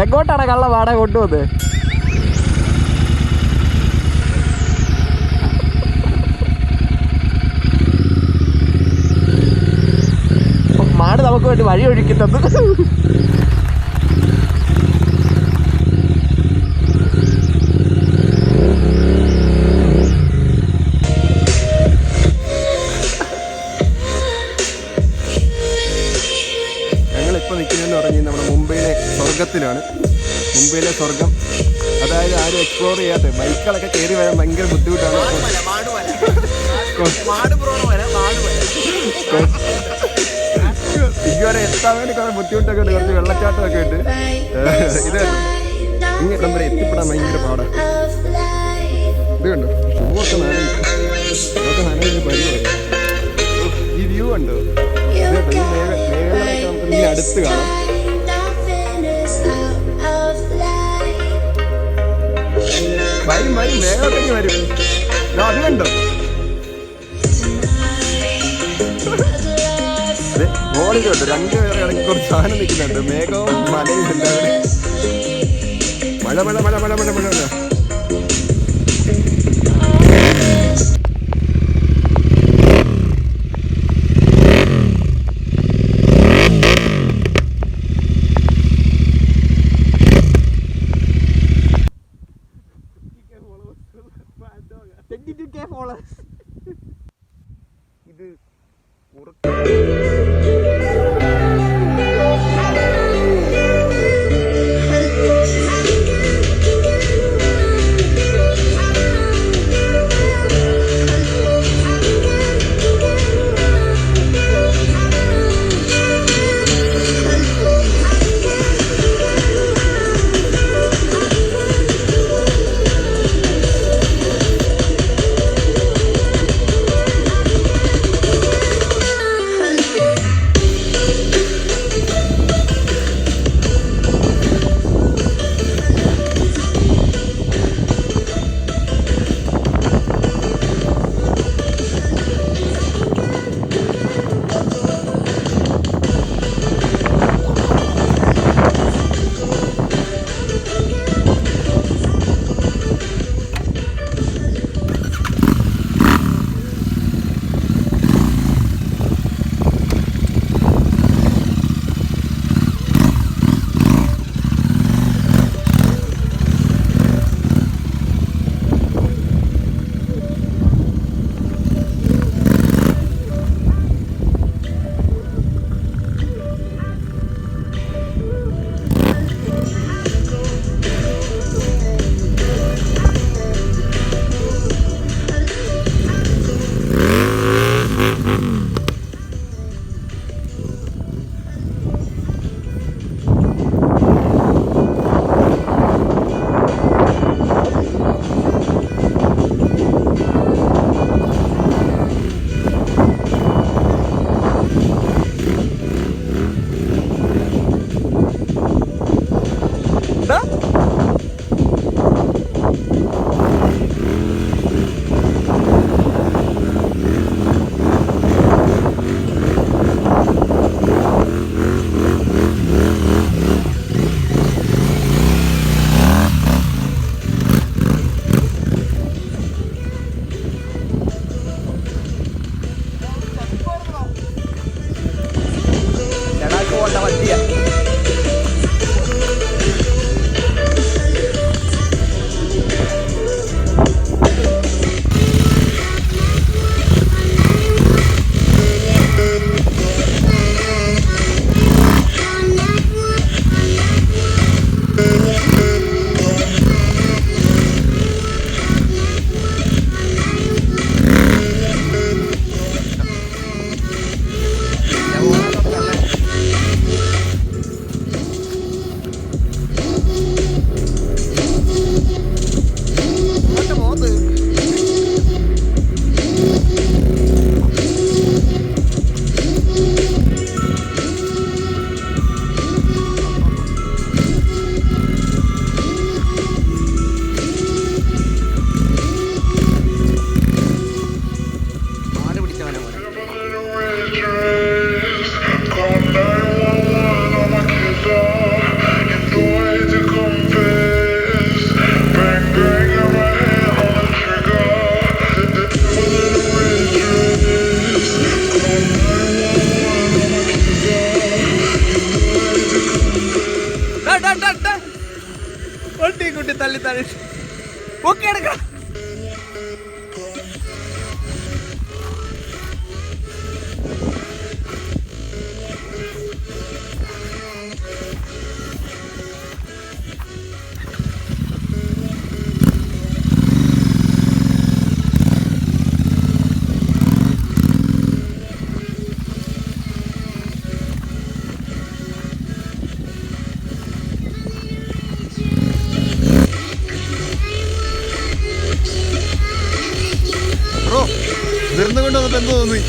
എങ്ങോട്ടാണ് കള്ള വാടക കൊണ്ടുവന്നത്? മാട് നമുക്ക് വേണ്ടി വഴി ഒഴിക്കുന്നത്. ഞങ്ങളിപ്പോൾ നിൽക്കുന്നതെന്ന് പറഞ്ഞാൽ നമ്മുടെ മുംബൈയിലെ സ്വർഗത്തിലാണ്. മുംബൈയിലെ സ്വർഗം, അതായത് ആരും എക്സ്പ്ലോർ ചെയ്യാത്ത ബൈക്കുകളൊക്കെ കയറി വരാൻ ഭയങ്കര ബുദ്ധിമുട്ടാണ്. ഇതുവരെ എത്താൻ വേണ്ടി കുറെ ബുദ്ധിമുട്ടൊക്കെ ഉണ്ട്, കുറച്ച് വെള്ളച്ചാട്ടമൊക്കെ ഉണ്ട്. ഇത് ഇങ്ങനെ നമ്പർ എത്തിപ്പെടാൻ ഭയങ്കര പാടാണ്. ഇത് കണ്ടോ, ഷൂവൊക്കെ നനഞ്ഞ് പരിപാടി. ഈ വ്യൂ കണ്ടോ, ഇത് ഈ മേഖലയൊക്കെ നമുക്ക് ഇനി അടുത്ത് കാണാം. വരും വരും മേഘമൊക്കെ വരും. അത് കണ്ടോ, അതെ മോളിലുണ്ട് രണ്ടുപേരെ ഇടയ്ക്ക് കുറച്ച് സാധനം നിൽക്കുന്നുണ്ട്. മേഘവും മലയും എല്ലാം. മഴ മഴ മഴ മഴ മഴ മഴ മഴ. ഇത് കുട്ടി തള്ളി തള്ളി ഓക്കെ എടുക്കാം. ബ്രോ ദുരന്തം കൊണ്ട് വന്നപ്പോ എന്ത് തോന്നി?